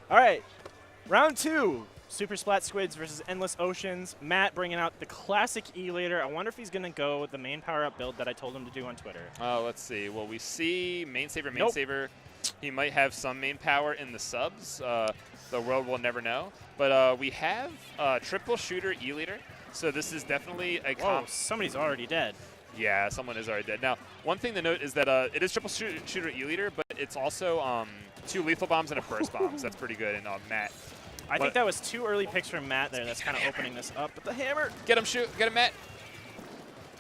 All right, round 2. Super Splat Squids versus Endless Oceans. Matt bringing out the classic E-Later. I wonder if he's going to go with the main power-up build that I told him to do on Twitter. Oh, let's see. Well, we see main saver, main Nope. saver. He might have some main power in the subs. The world will never know. But we have triple shooter E-Leader. So this is definitely a Whoa, somebody's already dead. Yeah, someone is already dead. Now, one thing to note is that it is triple shooter E-Leader, but it's also 2 lethal bombs and a burst bomb. So that's pretty good. And Matt. I think that was 2 early picks from Matt there. That's kind of opening this up. But the hammer. Get him, shoot. Get him, Matt.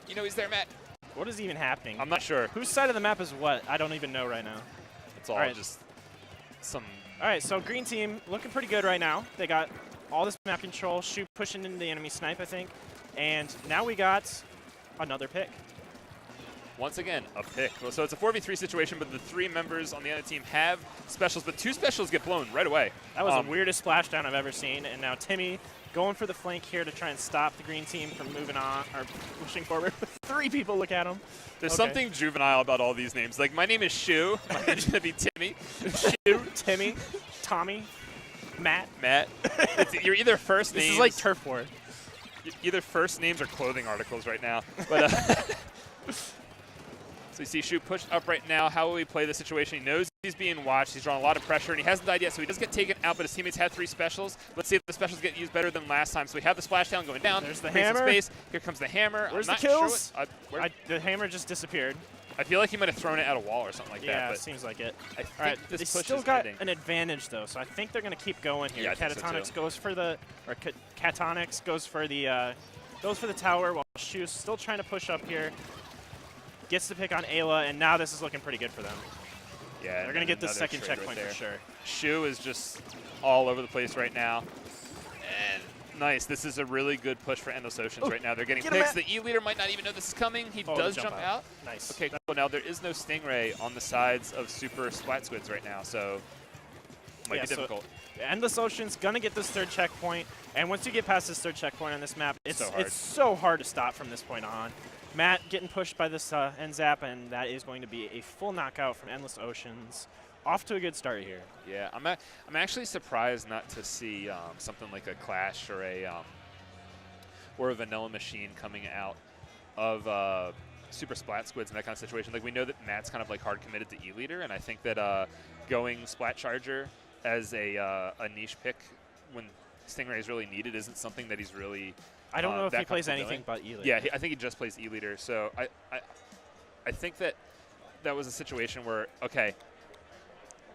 You know he's there, Matt. What is even happening? I'm not sure. Whose side of the map is what? I don't even know right now. It's all just some. All right, so green team looking pretty good right now. They got all this map control, shoot pushing into the enemy snipe, I think. And now we got another pick. Once again, a pick. So it's a 4v3 situation, but the 3 members on the other team have specials, but 2 specials get blown right away. That was the weirdest splashdown I've ever seen. And now Timmy going for the flank here to try and stop the green team from moving on or pushing forward. 3 people look at him. There's something juvenile about all these names. Like, my name is Shu. My name's going to be Timmy. Shu, Timmy, Tommy, Matt. Matt. You're either first names. This is like turf war. Either first names or clothing articles right now. But so you see Shu pushed up right now. How will he play the situation? He knows he's being watched. He's drawing a lot of pressure, and he hasn't died yet, so he does get taken out, but his teammates had 3 specials. Let's see if the specials get used better than last time. So we have the splashdown going down. There's the hammer. Space. Here comes the hammer. Where's I'm the not kills? Sure the hammer just disappeared. I feel like he might have thrown it at a wall or something like that. Yeah, but it seems like it. All right, they still got an advantage though, so I think they're going to keep going here. Yeah, Catatonics goes for the, or Catatonics goes for the tower while Shu's still trying to push up here. Gets the pick on Ayla, and now this is looking pretty good for them. Yeah, they're going to get this second checkpoint right for sure. Shu is just all over the place right now. And nice. This is a really good push for Endless Oceans right now. They're getting picks. The E-Leader might not even know this is coming. He does jump out. Nice. Okay, cool. Now there is no Stingray on the sides of Super Splat Squids right now, so might be difficult. So Endless Ocean's going to get this 3rd checkpoint, and once you get past this 3rd checkpoint on this map, it's so hard to stop from this point on. Matt getting pushed by this end zap, and that is going to be a full knockout from Endless Oceans. Off to a good start here. Yeah, I'm actually surprised not to see something like a Clash or a Vanilla Machine coming out of Super Splat Squids in that kind of situation. Like, we know that Matt's kind of like hard committed to E-Leader, and I think that going Splat Charger as a niche pick when Stingray is really needed isn't something that he's really. I don't know if he plays anything but E-Leader. Yeah, I think he just plays E-Leader. So I think that was a situation where, okay,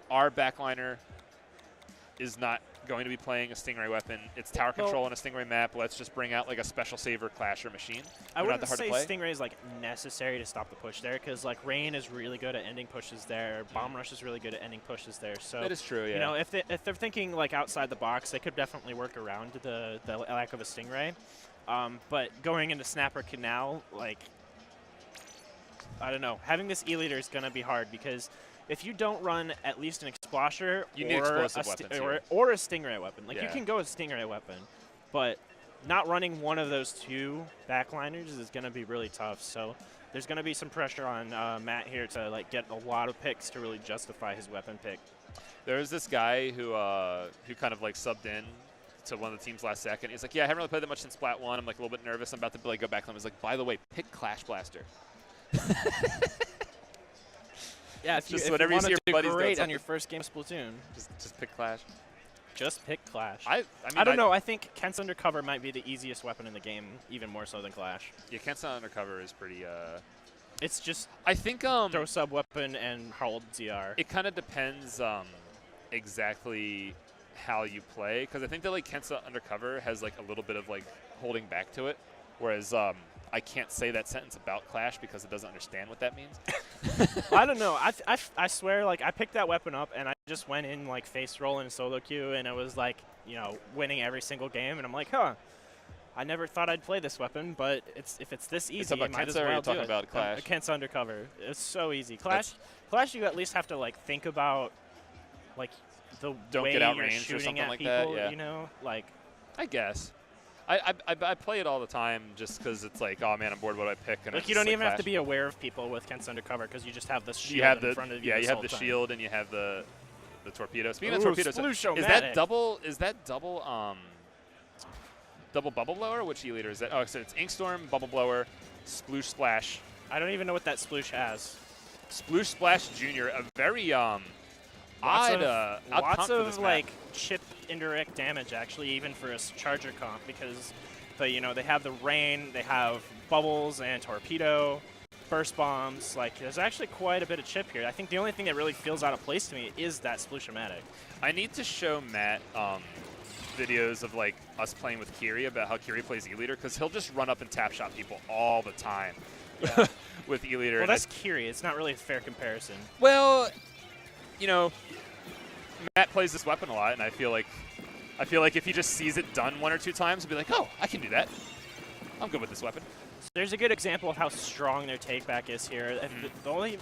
our backliner is not going to be playing a Stingray weapon. It's tower control on a Stingray map. Let's just bring out like a special saver Clasher machine. I wouldn't say Stingray is like necessary to stop the push there, because like Rain is really good at ending pushes there. Bomb Rush is really good at ending pushes there. So that is true. Yeah. You know, if they're thinking like outside the box, they could definitely work around the lack of a Stingray. But going into Snapper Canal, like, I don't know, having this E-Leader is going to be hard, because if you don't run at least an Explosher or a Stingray weapon, like you can go with Stingray weapon, but not running one of those 2 backliners is going to be really tough. So there's going to be some pressure on Matt here to like get a lot of picks to really justify his weapon pick. There's this guy who kind of like subbed in to one of the teams last second. He's like, yeah, I haven't really played that much since Splat 1. I'm like a little bit nervous. I'm about to like go back to him. He's like, by the way, pick Clash Blaster. Yeah, if you want to do great on your first game of Splatoon, just pick Clash. Just pick Clash. I don't know. I think Kent's Undercover might be the easiest weapon in the game, even more so than Clash. Yeah, Kent's Undercover is pretty. It's just I think throw sub weapon and hold ZR. It kind of depends exactly how you play, because I think that like Kent's Undercover has like a little bit of like holding back to it, whereas I can't say that sentence about Clash because it doesn't understand what that means. I don't know. I swear, like, I picked that weapon up and I just went in like face roll in solo queue, and it was like, you know, winning every single game, and I'm like, huh. I never thought I'd play this weapon, but if it's this easy, about might Kent's as well or talking do about it. Clash? Kent's Undercover. It's so easy. Clash, you at least have to like think about like the way get you're outranged shooting or something at like people. that. Yeah. You know, like. I guess. I play it all the time just because it's like, oh man, I'm bored. What do I pick? And like, you don't even have to be aware of people with Kent's Undercover, because you just have the shield in front of you. Yeah, you have the shield and you have the the torpedo. Speaking of Ooh, torpedoes, Sploosh-o-matic. is that double? Is that double bubble blower? Which E-liter is that? Oh, so it's Ink Storm, bubble blower, Sploosh Splash. I don't even know what that Sploosh has. Sploosh Splash Junior, a very Lots odd lots for this of map. like chip indirect damage actually, even for a charger comp, because they have the rain, they have bubbles and torpedo, burst bombs. Like there's actually quite a bit of chip here. I think the only thing that really feels out of place to me is that Sploosh-o-matic. I need to show Matt videos of like us playing with Kiri about how Kiri plays E-liter, because he'll just run up and tap shot people all the time. Yeah. With E-liter. Well, that's Kiri. It's not really a fair comparison. Well, you know, Matt plays this weapon a lot, and I feel like if he just sees it done 1 or 2 times, he'll be like, oh, I can do that. I'm good with this weapon. So there's a good example of how strong their takeback is here. And the only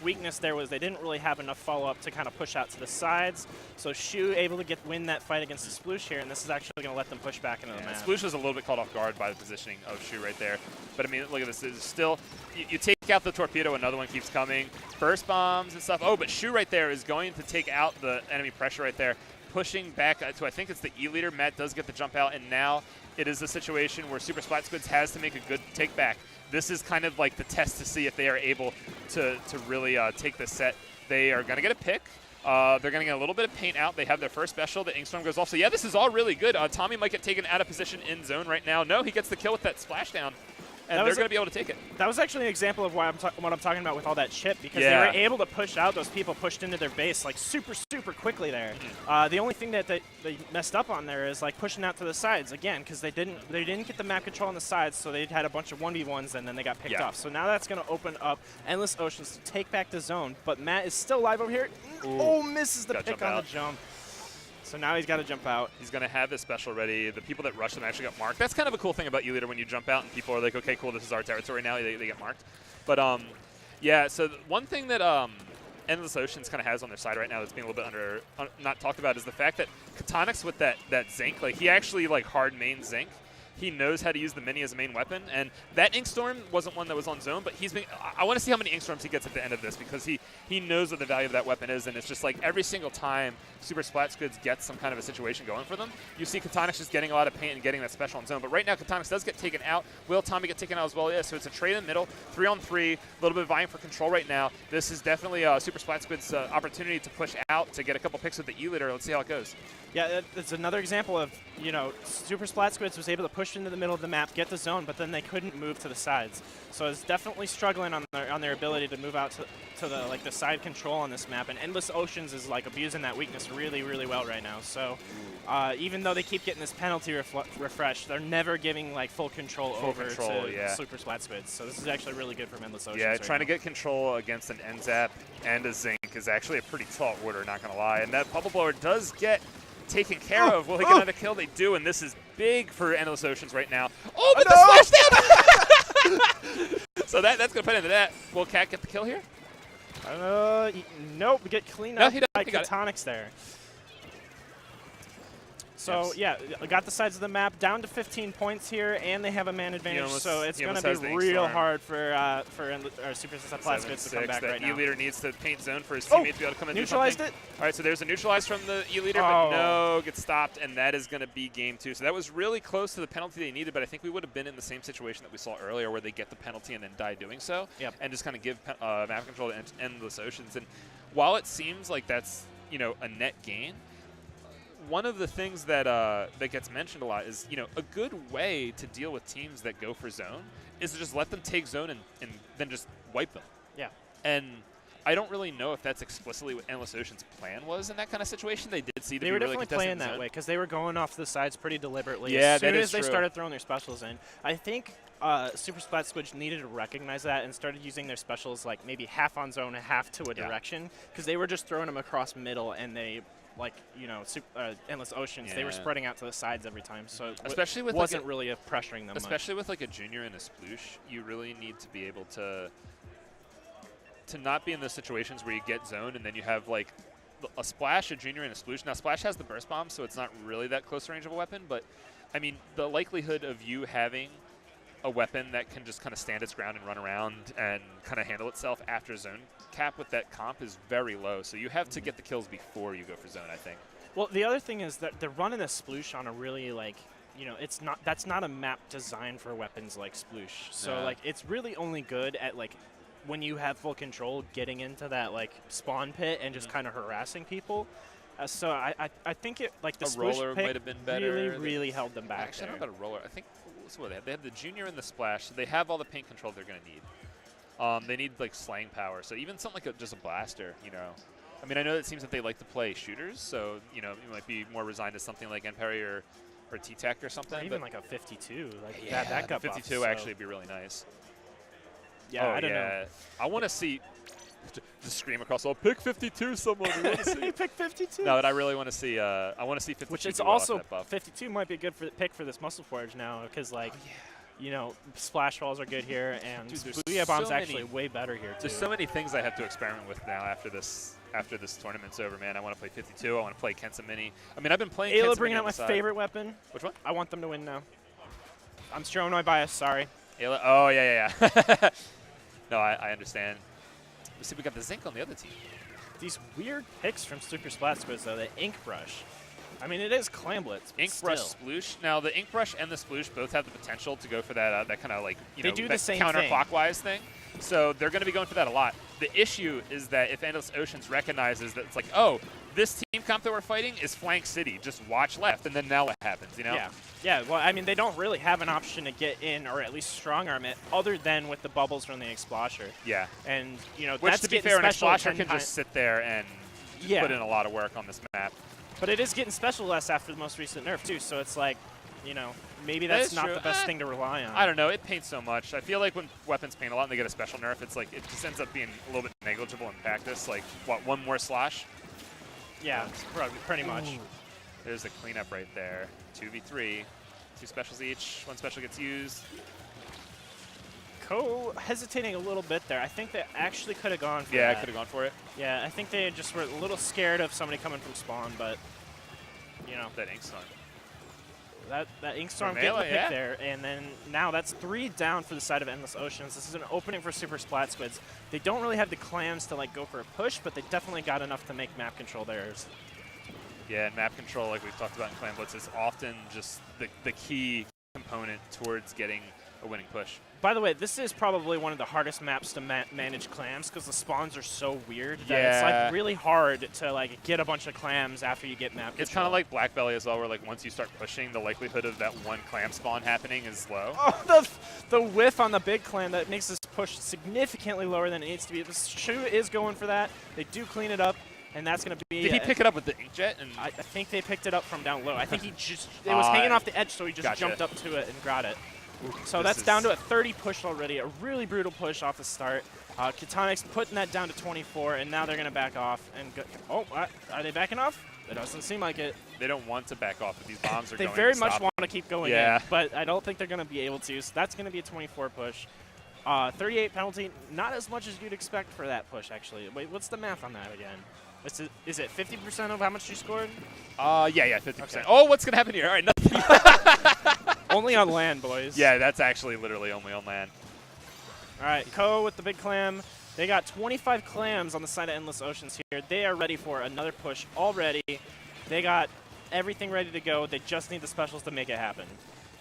weakness there was they didn't really have enough follow-up to kind of push out to the sides. So Shu able to win that fight against the Sploosh here, and this is actually going to let them push back into the map. Sploosh was a little bit caught off guard by the positioning of Shu right there. But I mean, look at this. It's still, you take out the torpedo, another one keeps coming. Burst bombs and stuff. Oh, but Shu right there is going to take out the enemy pressure right there, pushing back to, I think it's the E-liter. Matt does get the jump out, and now it is a situation where Super Splat Squids has to make a good take back. This is kind of like the test to see if they are able to really take the set. They are going to get a pick. They're going to get a little bit of paint out. They have their first special. The Inkstorm goes off. So, yeah, this is all really good. Tommy might get taken out of position in zone right now. No, he gets the kill with that splashdown. And they're going to be able to take it. That was actually an example of what I'm talking about with all that chip, because they were able to push out those people pushed into their base like super quickly there. The only thing that they messed up on there is like pushing out to the sides again, because they didn't get the map control on the sides, so they had a bunch of 1v1s and then they got picked off. So now that's going to open up Endless Oceans to take back the zone, but Matt is still alive over here. Ooh, oh, misses the pick on the jump. So now he's got to jump out. He's going to have his special ready. The people that rush him actually got marked. That's kind of a cool thing about E-liter when you jump out and people are like, okay, cool, this is our territory now. They get marked. But, yeah, so one thing that Endless Oceans kind of has on their side right now that's being a little bit not talked about is the fact that Katonix with that Zinc, like he actually like hard main Zinc. He knows how to use the Mini as a main weapon, and that Inkstorm wasn't one that was on zone, but I want to see how many Inkstorms he gets at the end of this, because he knows what the value of that weapon is, and it's just like every single time Super Splat Squids gets some kind of a situation going for them, you see Katonix just getting a lot of paint and getting that special on zone. But right now, Katonix does get taken out. Will Tommy get taken out as well? Yeah, so it's a trade in the middle, 3-on-3, a little bit vying for control right now. This is definitely Super Splat Squids' opportunity to push out to get a couple picks with the E-liter. Let's see how it goes. Yeah, it's another example of, Super Splat Squids was able to push into the middle of the map, get the zone, but then they couldn't move to the sides. So it's definitely struggling on their ability to move out to the side control on this map. And Endless Oceans is like abusing that weakness really, really well right now. So even though they keep getting this penalty refresh, they're never giving like full control to Super Splat Squids. So this is actually really good for Endless Oceans. Yeah, trying to get control against an NZAP and a Zinc is actually a pretty tall order, not going to lie. And that Bubble Blower does get taken care of. Will he get another kill? They do, and this is big for Endless Oceans right now. Oh, but the splashdown! So that's going to put into that. Will Cat get the kill here? Nope, get cleaned up by he got Katonix there. So, yeah, got the sides of the map down to 15 points here, and they have a man advantage, so it's going to be real hard for Super Splat Squids to come back right now. E-liter needs to paint zone for his teammate to be able to come in and do something. Neutralized it? All right, so there's a neutralize from the E-liter, but no, gets stopped, and that is going to be game 2. So that was really close to the penalty they needed, but I think we would have been in the same situation that we saw earlier where they get the penalty and then die doing so, and just kind of give map control to Endless Oceans. And while it seems like that's, a net gain, one of the things that that gets mentioned a lot is, a good way to deal with teams that go for zone is to just let them take zone and then just wipe them. Yeah. And I don't really know if that's explicitly what Endless Ocean's plan was in that kind of situation. They did see to they be were really definitely playing that way because they were going off to the sides pretty deliberately. Yeah, as soon that as is they true. started throwing their specials in, I think Super Splat Squids needed to recognize that and started using their specials like maybe half on zone and half to a direction, because they were just throwing them across middle, and they Endless Oceans, they were spreading out to the sides every time, so especially with wasn't really pressuring them especially much. with like a junior and a sploosh, you really need to be able to not be in those situations where you get zoned and then you have like a splash, a junior, and a sploosh. Now splash has the burst bomb, so it's not really that close range of a weapon, but I mean the likelihood of you having a weapon that can just kind of stand its ground and run around and kind of handle itself after zone cap with that comp is very low. So you have to get the kills before you go for zone, I think. Well, the other thing is that they're running a sploosh on a really, like, you know, that's not a map designed for weapons like sploosh. So, like, it's really only good at, like, when you have full control, getting into that, like, spawn pit and just kind of harassing people. So I think it, like, the roller sploosh pick might have been better. really held them back. Actually, I don't know about a roller. I think, what's what they have? They have the junior and the splash. So they have all the paint control they're going to need. They need, like, slang power. So even something like just a blaster, you know. I mean, I know it seems that they like to play shooters, so, you know, you might be more resigned to something like Emperi or T-Tech or something. Or even like a 52. Like, yeah, that got 52 buffed, actually would be really nice. Yeah, I don't know. I want to see, just scream across, oh, pick 52, someone. We want to see. Pick 52. No, but I really want to see, I want to see 52. Which is go off also, that buff. 52 might be a good pick for this Muscle Forge now, because, like, you know, splash balls are good here, and Booyah Bomb's actually way better here, too. There's so many things I have to experiment with now after this tournament's over, man. I want to play 52. I want to play Kensa Mini. I mean, I've been playing Ayla Kensa bringing Mini out my favorite weapon. Which one? I want them to win now. I'm showing my bias, sorry. Ayla, oh, yeah. No, I understand. We see we got the Zinc on the other team. These weird picks from Super Splat Squids, though, the Ink Brush. I mean, it is Clam Blitz, but Ink Brush, Sploosh. Now, the Ink Brush and the Sploosh both have the potential to go for that that kind of, like, you know, the same counterclockwise thing. So they're going to be going for that a lot. The issue is that if Endless Oceans recognizes that it's like, oh, this team comp that we're fighting is Flank City, just watch left, and then now what happens, you know? Yeah, well, I mean, they don't really have an option to get in or at least strong arm it other than with the bubbles from the Explasher. Yeah. And, you know, which, that's to be fair, an Explasher can times. just sit there and put in a lot of work on this map. But it is getting special less after the most recent nerf, too, so it's like, you know, maybe that's not the best thing to rely on. I don't know. It paints so much. I feel like when weapons paint a lot and they get a special nerf, it's like it just ends up being a little bit negligible in practice. Like, what, one more slosh? Yeah, pretty much. Ooh. There's the cleanup right there. 2v3. 2 specials each. 1 special gets used. Ko hesitating a little bit there. I think they actually could have gone for that. Yeah, could have gone for it. Yeah, I think they just were a little scared of somebody coming from spawn, but, you know. That Inkstorm. That Inkstorm getting the pick there, and then now that's 3 down for the side of Endless Oceans. This is an opening for Super Splat Squids. They don't really have the clams to, like, go for a push, but they definitely got enough to make map control theirs. Yeah, and map control, like we've talked about in Clan Blitz, is often just the key component towards getting a winning push. By the way, this is probably one of the hardest maps to manage clams because the spawns are so weird that it's like really hard to like get a bunch of clams after you get map control. It's kind of like Black Belly as well, where like once you start pushing, the likelihood of that one clam spawn happening is low. Oh, the whiff on the big clam that makes this push significantly lower than it needs to be. This Shu is going for that. They do clean it up. And that's going to be. Did he pick it up with the inkjet? And I think they picked it up from down low. I think he just it was hanging off the edge, so he just jumped up to it and got it. So that's down to a 30 push already, a really brutal push off the start. Katonix putting that down to 24, and now they're going to back off. And go, are they backing off? It doesn't seem like it. They don't want to back off, but these bombs are going to They very much want to keep going in, but I don't think they're going to be able to. So that's going to be a 24 push. 38 penalty, not as much as you'd expect for that push, actually. Wait, what's the math on that again? Is it 50% of how much you scored? Yeah, 50%. Okay. Oh, what's going to happen here? All right, nothing. Only on land, boys. Yeah, that's actually literally only on land. All right, Ko with the big clam. They got 25 clams on the side of Endless Oceans here. They are ready for another push already. They got everything ready to go. They just need the specials to make it happen.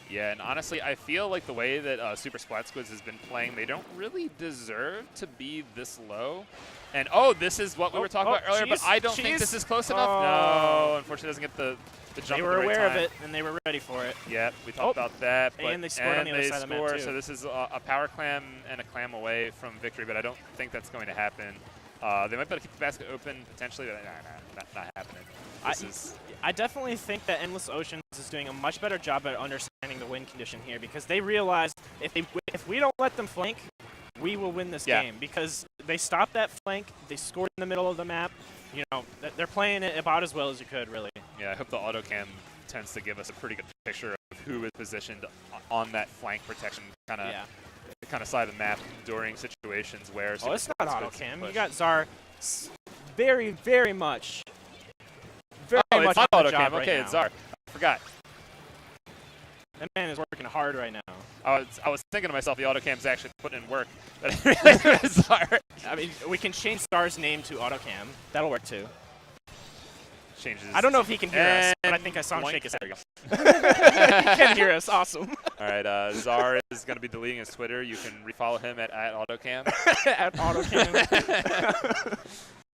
Yeah, and honestly, I feel like the way that Super Splat Squids has been playing, they don't really deserve to be this low. And, this is what we were talking about earlier, but I don't think this is close enough. No, unfortunately, doesn't get the jump. They were aware of it, and they were ready for it. Yeah, we talked about that. But, and they scored on the other side of the map, too. So this is a power clam and a clam away from victory, but I don't think that's going to happen. They might be able to keep the basket open, potentially, but not happening. I definitely think that Endless Oceans is doing a much better job at understanding the win condition here because they realize if we don't let them flank, we will win this game because they stopped that flank, they scored in the middle of the map. You know, they're playing it about as well as you could, really. Yeah, I hope the auto cam tends to give us a pretty good picture of who is positioned on that flank protection kind of side of the map during situations where. Oh, it's not auto cam. You got Zar very, very much. Very much it's not auto cam. Right okay, now. it's Zar. I forgot. That man is working hard right now. I was thinking to myself, the AutoCam's actually putting in work, but I realized it was hard. I mean, we can change Star's name to AutoCam. That'll work too. Changes. I don't know if he can hear us, but I think I saw him Boink. shake his head. He can hear us. Awesome. All right, Czar is going to be deleting his Twitter. You can refollow him at AutoCam. At AutoCam.